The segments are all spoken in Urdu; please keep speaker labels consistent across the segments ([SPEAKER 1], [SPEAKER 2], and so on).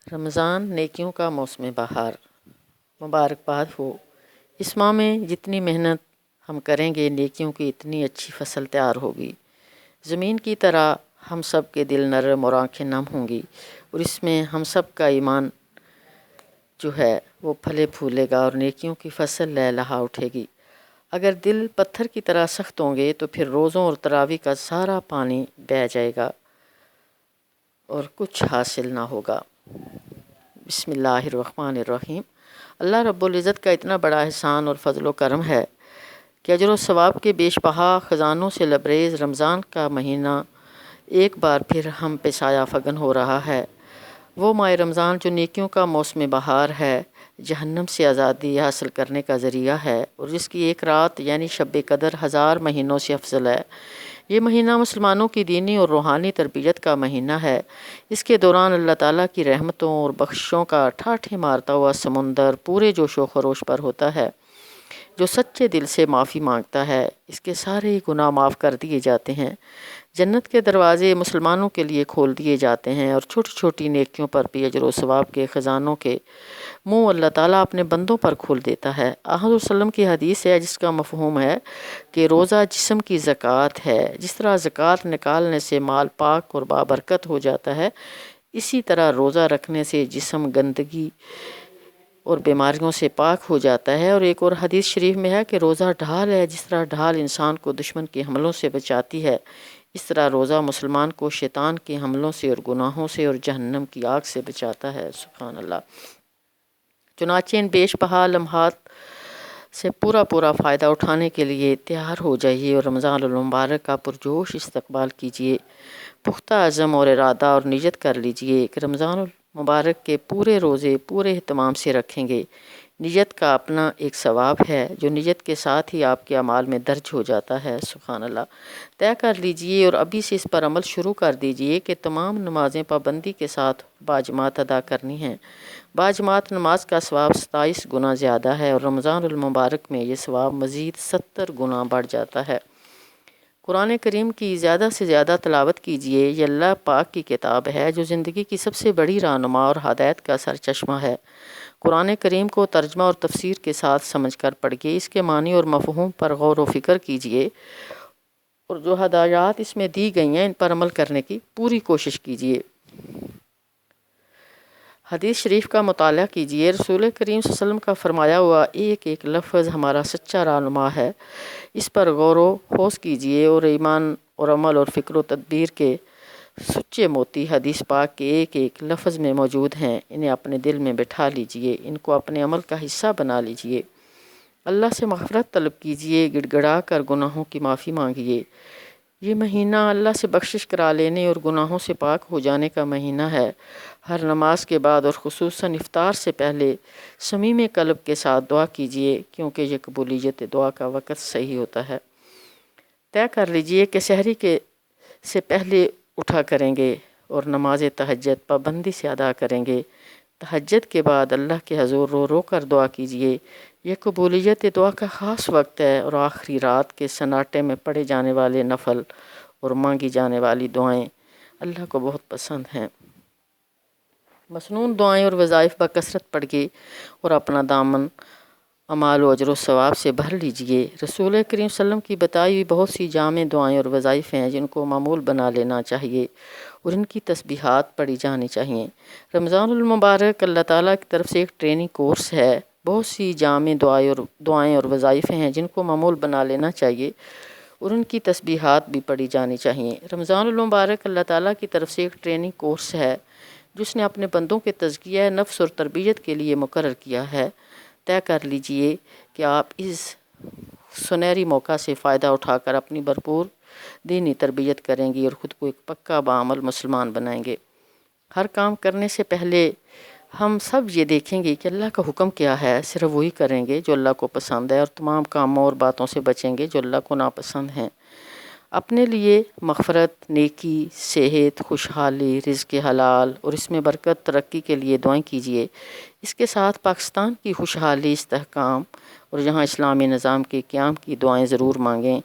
[SPEAKER 1] رمضان نیکیوں کا موسم بہار مبارکباد ہو۔ اس ماہ میں جتنی محنت ہم کریں گے نیکیوں کی اتنی اچھی فصل تیار ہوگی۔ زمین کی طرح ہم سب کے دل نرم اور آنکھیں نم ہوں گی، اور اس میں ہم سب کا ایمان جو ہے وہ پھلے پھولے گا اور نیکیوں کی فصل لہلہا اٹھے گی۔ اگر دل پتھر کی طرح سخت ہوں گے تو پھر روزوں اور تراویح کا سارا پانی بہہ جائے گا اور کچھ حاصل نہ ہوگا۔ بسم اللہ الرحمن الرحیم۔ اللہ رب العزت کا اتنا بڑا احسان اور فضل و کرم ہے کہ اجر و ثواب کے بیش بہا خزانوں سے لبریز رمضان کا مہینہ ایک بار پھر ہم پہ سایہ فگن ہو رہا ہے۔ وہ ماہ رمضان جو نیکیوں کا موسم بہار ہے، جہنم سے آزادی حاصل کرنے کا ذریعہ ہے، اور جس کی ایک رات یعنی شب قدر 1000 مہینوں سے افضل ہے۔ یہ مہینہ مسلمانوں کی دینی اور روحانی تربیت کا مہینہ ہے۔ اس کے دوران اللہ تعالیٰ کی رحمتوں اور بخششوں کا ٹھاٹھے مارتا ہوا سمندر پورے جوش و خروش پر ہوتا ہے۔ جو سچے دل سے معافی مانگتا ہے اس کے سارے گناہ معاف کر دیے جاتے ہیں۔ جنت کے دروازے مسلمانوں کے لیے کھول دیے جاتے ہیں، اور چھوٹی چھوٹی نیکیوں پر بھی اجر و ثواب کے خزانوں کے منہ اللہ تعالیٰ اپنے بندوں پر کھول دیتا ہے۔ آحد وسلم کی حدیث ہے جس کا مفہوم ہے کہ روزہ جسم کی زکوٰۃ ہے۔ جس طرح زکوٰۃ نکالنے سے مال پاک اور بابرکت ہو جاتا ہے، اسی طرح روزہ رکھنے سے جسم گندگی اور بیماریوں سے پاک ہو جاتا ہے۔ اور ایک اور حدیث شریف میں ہے کہ روزہ ڈھال ہے، جس طرح ڈھال انسان کو دشمن کے حملوں سے بچاتی ہے، اس طرح روزہ مسلمان کو شیطان کے حملوں سے اور گناہوں سے اور جہنم کی آگ سے بچاتا ہے۔ سبحان اللہ۔ چنانچہ ان بیش بہا لمحات سے پورا فائدہ اٹھانے کے لیے تیار ہو جائیے اور رمضان المبارک کا پرجوش استقبال کیجیے۔ پختہ عزم اور ارادہ اور نیت کر لیجیے کہ رمضان المبارک کے پورے روزے پورے اہتمام سے رکھیں گے۔ نیت کا اپنا ایک ثواب ہے جو نیت کے ساتھ ہی آپ کے اعمال میں درج ہو جاتا ہے۔ سبحان اللہ۔ طے کر لیجیے اور ابھی سے اس پر عمل شروع کر دیجیے کہ تمام نمازیں پابندی کے ساتھ باجماعت ادا کرنی ہیں۔ باجماعت نماز کا ثواب 27 گنا زیادہ ہے، اور رمضان المبارک میں یہ ثواب مزید 70 گنا بڑھ جاتا ہے۔ قرآن کریم کی زیادہ سے زیادہ تلاوت کیجیے۔ یہ اللہ پاک کی کتاب ہے جو زندگی کی سب سے بڑی رہنما اور ہدایت کا سرچشمہ ہے۔ قرآن کریم کو ترجمہ اور تفسیر کے ساتھ سمجھ کر پڑھیے، اس کے معنی اور مفہوم پر غور و فکر کیجیے، اور جو ہدایات اس میں دی گئی ہیں ان پر عمل کرنے کی پوری کوشش کیجیے۔ حدیث شریف کا مطالعہ کیجیے۔ رسول کریم صلی اللہ علیہ وسلم کا فرمایا ہوا ایک ایک لفظ ہمارا سچا رہنما ہے، اس پر غور و خوض کیجیے، اور ایمان اور عمل اور فکر و تدبیر کے سچے موتی حدیث پاک کے ایک ایک لفظ میں موجود ہیں۔ انہیں اپنے دل میں بٹھا لیجیے، ان کو اپنے عمل کا حصہ بنا لیجیے۔ اللہ سے مغفرت طلب کیجیے، گڑ گڑا کر گناہوں کی معافی مانگیے۔ یہ مہینہ اللہ سے بخشش کرا لینے اور گناہوں سے پاک ہو جانے کا مہینہ ہے۔ ہر نماز کے بعد اور خصوصاً افطار سے پہلے صمیم قلب کے ساتھ دعا کیجیے، کیونکہ یہ قبولیت دعا کا وقت صحیح ہوتا ہے۔ طے کر لیجیے کہ سحری سے پہلے اٹھا کریں گے اور نماز تہجد پابندی سے ادا کریں گے۔ تہجد کے بعد اللہ کے حضور رو رو کر دعا کیجیے۔ یہ قبولیت دعا کا خاص وقت ہے، اور آخری رات کے سناٹے میں پڑھے جانے والے نفل اور مانگی جانے والی دعائیں اللہ کو بہت پسند ہیں۔ مسنون دعائیں اور وظائف بکثرت پڑھیے اور اپنا دامن اعمال و اجر و ثواب سے بھر لیجیے۔ رسول کریم صلی اللہ علیہ وسلم کی بتائی ہوئی بہت سی جامع دعائیں اور وظائف ہیں جن کو معمول بنا لینا چاہیے اور ان کی تسبیحات پڑھی جانی چاہیے۔ رمضان المبارک اللہ تعالیٰ کی طرف سے ایک ٹریننگ کورس ہے۔ بہت سی جامع دعائیں اور وظائف ہیں جن کو معمول بنا لینا چاہیے اور ان کی تسبیحات بھی پڑھی جانی چاہیے۔ رمضان المبارک اللہ تعالیٰ کی طرف سے ایک ٹریننگ کورس ہے جس نے اپنے بندوں کے تزکیہ نفس اور تربیت کے لیے مقرر کیا ہے۔ طے کر لیجئے کہ آپ اس سنہری موقع سے فائدہ اٹھا کر اپنی بھرپور دینی تربیت کریں گی اور خود کو ایک پکا باعمل مسلمان بنائیں گے۔ ہر کام کرنے سے پہلے ہم سب یہ دیکھیں گے کہ اللہ کا حکم کیا ہے، صرف وہی کریں گے جو اللہ کو پسند ہے، اور تمام کاموں اور باتوں سے بچیں گے جو اللہ کو ناپسند ہیں۔ اپنے لیے مغفرت، نیکی، صحت، خوشحالی، رزق حلال اور اس میں برکت، ترقی کے لیے دعائیں کیجیے۔ اس کے ساتھ پاکستان کی خوشحالی، استحکام اور یہاں اسلامی نظام کے قیام کی دعائیں ضرور مانگیں۔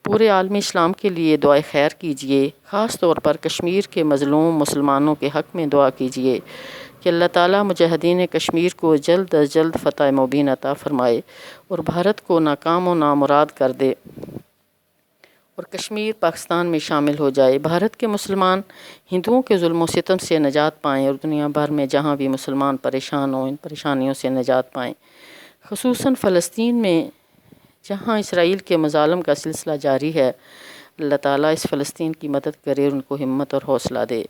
[SPEAKER 1] پورے عالم اسلام کے لیے دعائے خیر کیجیے۔ خاص طور پر کشمیر کے مظلوم مسلمانوں کے حق میں دعا کیجیے کہ اللہ تعالیٰ مجاہدین کشمیر کو جلد از جلد فتح مبین عطا فرمائے اور بھارت کو ناکام و نامراد کر دے اور کشمیر پاکستان میں شامل ہو جائے۔ بھارت کے مسلمان ہندوؤں کے ظلم و ستم سے نجات پائیں اور دنیا بھر میں جہاں بھی مسلمان پریشان ہوں ان پریشانیوں سے نجات پائیں، خصوصاً فلسطین میں جہاں اسرائیل کے مظالم کا سلسلہ جاری ہے۔ اللہ تعالیٰ اس فلسطین کی مدد کرے اور ان کو ہمت اور حوصلہ دے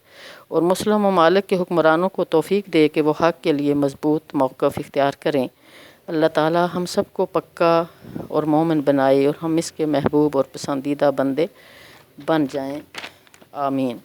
[SPEAKER 1] اور مسلم ممالک کے حکمرانوں کو توفیق دے کہ وہ حق کے لیے مضبوط موقف اختیار کریں۔ اللہ تعالیٰ ہم سب کو پکا اور مومن بنائے اور ہم اس کے محبوب اور پسندیدہ بندے بن جائیں، آمین۔